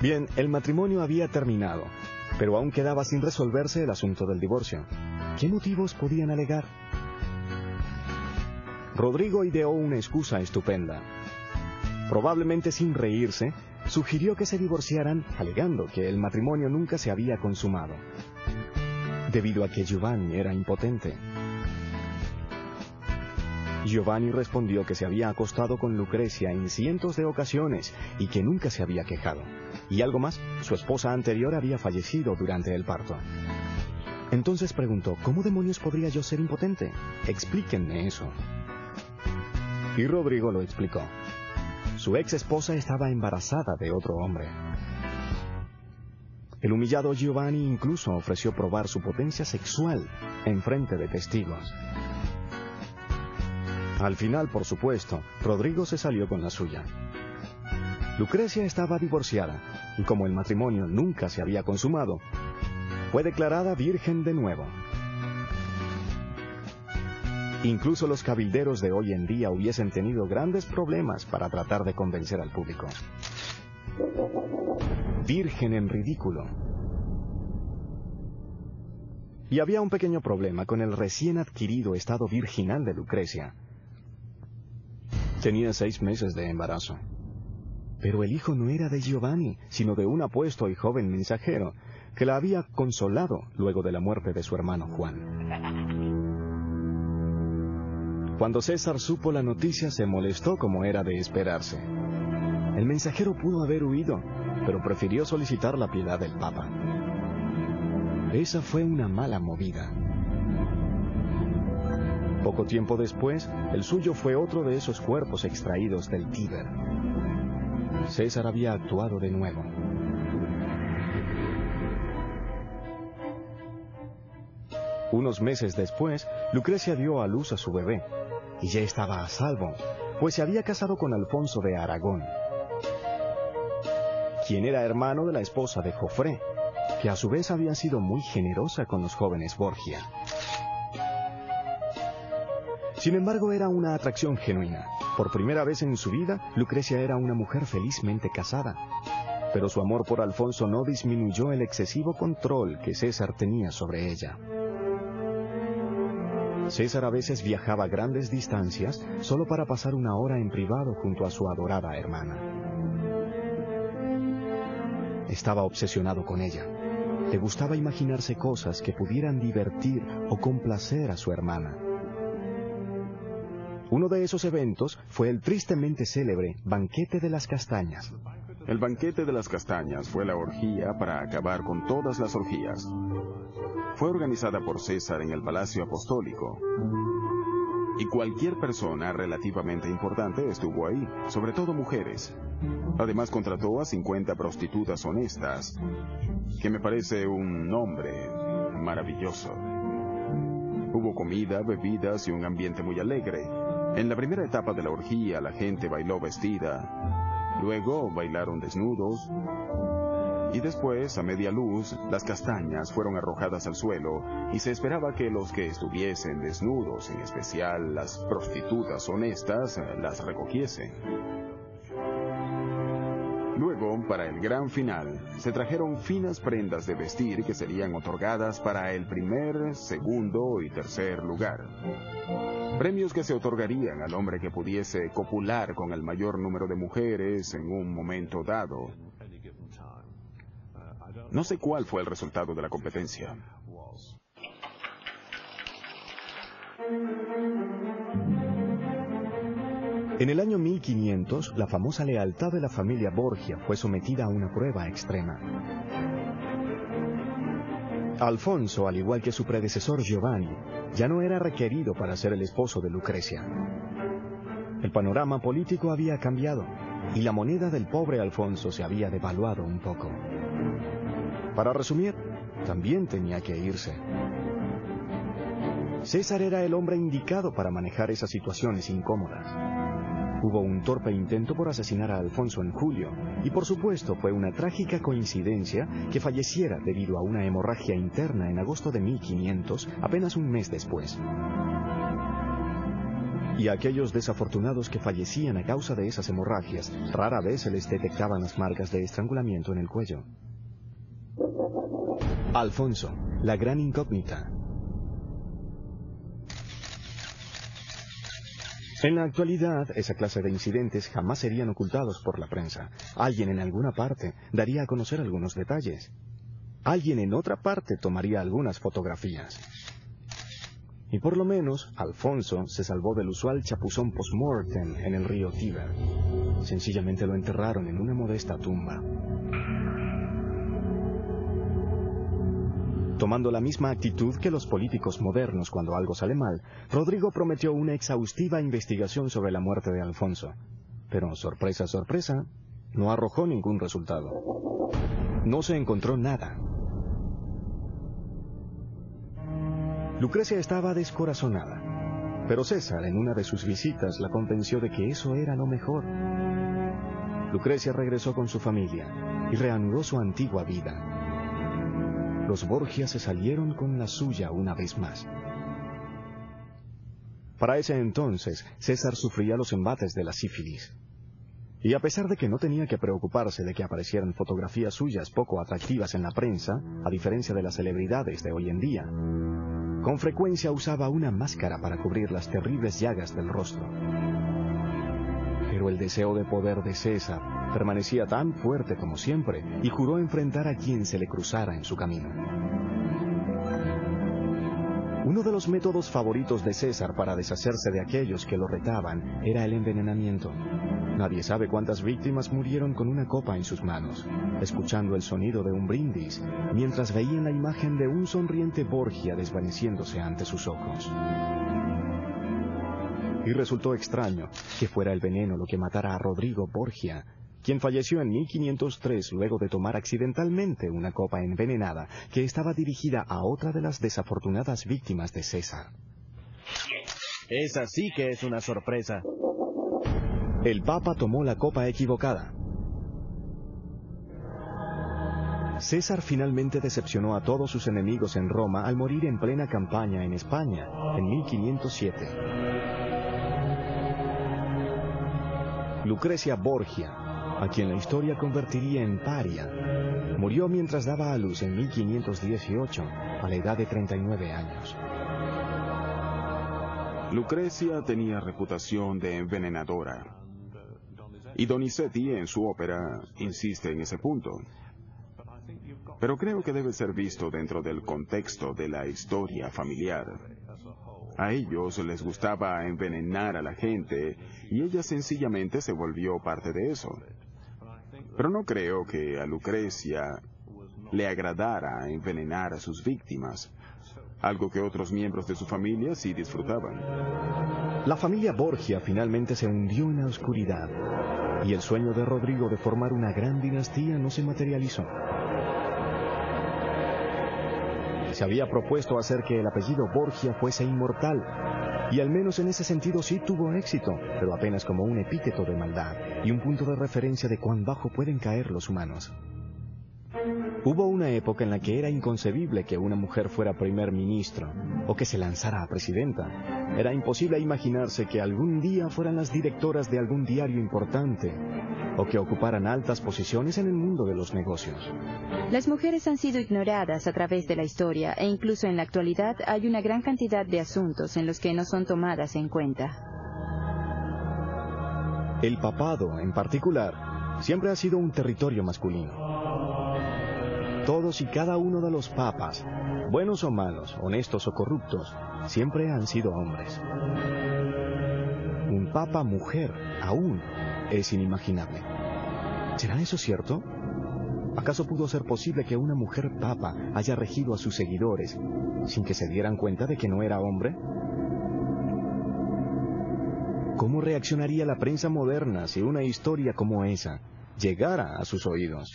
Bien, el matrimonio había terminado, pero aún quedaba sin resolverse el asunto del divorcio. ¿Qué motivos podían alegar? Rodrigo ideó una excusa estupenda. Probablemente sin reírse, sugirió que se divorciaran alegando que el matrimonio nunca se había consumado, debido a que Giovanni era impotente. Giovanni respondió que se había acostado con Lucrecia en cientos de ocasiones y que nunca se había quejado. Y algo más, su esposa anterior había fallecido durante el parto. Entonces preguntó, ¿cómo demonios podría yo ser impotente? Explíquenme eso. Y Rodrigo lo explicó. Su ex esposa estaba embarazada de otro hombre. El humillado Giovanni incluso ofreció probar su potencia sexual en frente de testigos. Al final, por supuesto, Rodrigo se salió con la suya. Lucrecia estaba divorciada, y como el matrimonio nunca se había consumado, fue declarada virgen de nuevo. Incluso los cabilderos de hoy en día hubiesen tenido grandes problemas para tratar de convencer al público. Virgen en ridículo. Y había un pequeño problema con el recién adquirido estado virginal de Lucrecia. Tenía 6 meses de embarazo. Pero el hijo no era de Giovanni, sino de un apuesto y joven mensajero que la había consolado luego de la muerte de su hermano Juan. Cuando César supo la noticia, se molestó como era de esperarse. El mensajero pudo haber huido, pero prefirió solicitar la piedad del Papa. Esa fue una mala movida. Poco tiempo después, el suyo fue otro de esos cuerpos extraídos del Tíber. César había actuado de nuevo. Unos meses después, Lucrecia dio a luz a su bebé, y ya estaba a salvo, pues se había casado con Alfonso de Aragón, quien era hermano de la esposa de Jofré, que a su vez había sido muy generosa con los jóvenes Borgia. Sin embargo, era una atracción genuina. Por primera vez en su vida, Lucrecia era una mujer felizmente casada. Pero su amor por Alfonso no disminuyó el excesivo control que César tenía sobre ella. César a veces viajaba grandes distancias solo para pasar una hora en privado junto a su adorada hermana. Estaba obsesionado con ella. Le gustaba imaginarse cosas que pudieran divertir o complacer a su hermana. Uno de esos eventos fue el tristemente célebre Banquete de las Castañas. El Banquete de las Castañas fue la orgía para acabar con todas las orgías. Fue organizada por César en el Palacio Apostólico. Y cualquier persona relativamente importante estuvo ahí, sobre todo mujeres. Además contrató a 50 prostitutas honestas, que me parece un nombre maravilloso. Hubo comida, bebidas y un ambiente muy alegre. En la primera etapa de la orgía, la gente bailó vestida. Luego bailaron desnudos. Y después, a media luz, las castañas fueron arrojadas al suelo y se esperaba que los que estuviesen desnudos, en especial las prostitutas honestas, las recogiesen. Luego, para el gran final, se trajeron finas prendas de vestir que serían otorgadas para el primer, segundo y tercer lugar. Premios que se otorgarían al hombre que pudiese copular con el mayor número de mujeres en un momento dado. No sé cuál fue el resultado de la competencia. En el año 1500, la famosa lealtad de la familia Borgia fue sometida a una prueba extrema. Alfonso, al igual que su predecesor Giovanni, ya no era requerido para ser el esposo de Lucrecia. El panorama político había cambiado, y la moneda del pobre Alfonso se había devaluado un poco. Para resumir, también tenía que irse. César era el hombre indicado para manejar esas situaciones incómodas. Hubo un torpe intento por asesinar a Alfonso en julio, y por supuesto fue una trágica coincidencia que falleciera debido a una hemorragia interna en agosto de 1500, apenas un mes después. Y a aquellos desafortunados que fallecían a causa de esas hemorragias, rara vez se les detectaban las marcas de estrangulamiento en el cuello. Alfonso, la gran incógnita. En la actualidad, esa clase de incidentes jamás serían ocultados por la prensa. Alguien en alguna parte daría a conocer algunos detalles. Alguien en otra parte tomaría algunas fotografías. Y por lo menos, Alfonso se salvó del usual chapuzón post-mortem en el río Tíber. Sencillamente lo enterraron en una modesta tumba. Tomando la misma actitud que los políticos modernos cuando algo sale mal, Rodrigo prometió una exhaustiva investigación sobre la muerte de Alfonso. Pero, sorpresa, sorpresa, no arrojó ningún resultado. No se encontró nada. Lucrecia estaba descorazonada, pero César en una de sus visitas la convenció de que eso era lo mejor. Lucrecia regresó con su familia y reanudó su antigua vida. Los Borgia se salieron con la suya una vez más. Para ese entonces, César sufría los embates de la sífilis. Y a pesar de que no tenía que preocuparse de que aparecieran fotografías suyas poco atractivas en la prensa, a diferencia de las celebridades de hoy en día, con frecuencia usaba una máscara para cubrir las terribles llagas del rostro. Pero el deseo de poder de César permanecía tan fuerte como siempre y juró enfrentar a quien se le cruzara en su camino. Uno de los métodos favoritos de César para deshacerse de aquellos que lo retaban era el envenenamiento. Nadie sabe cuántas víctimas murieron con una copa en sus manos, escuchando el sonido de un brindis, mientras veían la imagen de un sonriente Borgia desvaneciéndose ante sus ojos. Y resultó extraño que fuera el veneno lo que matara a Rodrigo Borgia, quien falleció en 1503 luego de tomar accidentalmente una copa envenenada que estaba dirigida a otra de las desafortunadas víctimas de César. Esa sí que es una sorpresa. El Papa tomó la copa equivocada. César finalmente decepcionó a todos sus enemigos en Roma al morir en plena campaña en España, en 1507. Lucrecia Borgia, a quien la historia convertiría en paria, murió mientras daba a luz en 1518, a la edad de 39 años. Lucrecia tenía reputación de envenenadora, y Donizetti en su ópera insiste en ese punto. Pero creo que debe ser visto dentro del contexto de la historia familiar. A ellos les gustaba envenenar a la gente y ella sencillamente se volvió parte de eso. Pero no creo que a Lucrecia le agradara envenenar a sus víctimas, algo que otros miembros de su familia sí disfrutaban. La familia Borgia finalmente se hundió en la oscuridad y el sueño de Rodrigo de formar una gran dinastía no se materializó. Se había propuesto hacer que el apellido Borgia fuese inmortal, y al menos en ese sentido sí tuvo éxito, pero apenas como un epíteto de maldad y un punto de referencia de cuán bajo pueden caer los humanos. Hubo una época en la que era inconcebible que una mujer fuera primer ministro o que se lanzara a presidenta. Era imposible imaginarse que algún día fueran las directoras de algún diario importante o que ocuparan altas posiciones en el mundo de los negocios. Las mujeres han sido ignoradas a través de la historia e incluso en la actualidad hay una gran cantidad de asuntos en los que no son tomadas en cuenta. El papado, en particular, siempre ha sido un territorio masculino. Todos y cada uno de los papas, buenos o malos, honestos o corruptos, siempre han sido hombres. Un papa mujer, aún, es inimaginable. ¿Será eso cierto? ¿Acaso pudo ser posible que una mujer papa haya regido a sus seguidores sin que se dieran cuenta de que no era hombre? ¿Cómo reaccionaría la prensa moderna si una historia como esa llegara a sus oídos?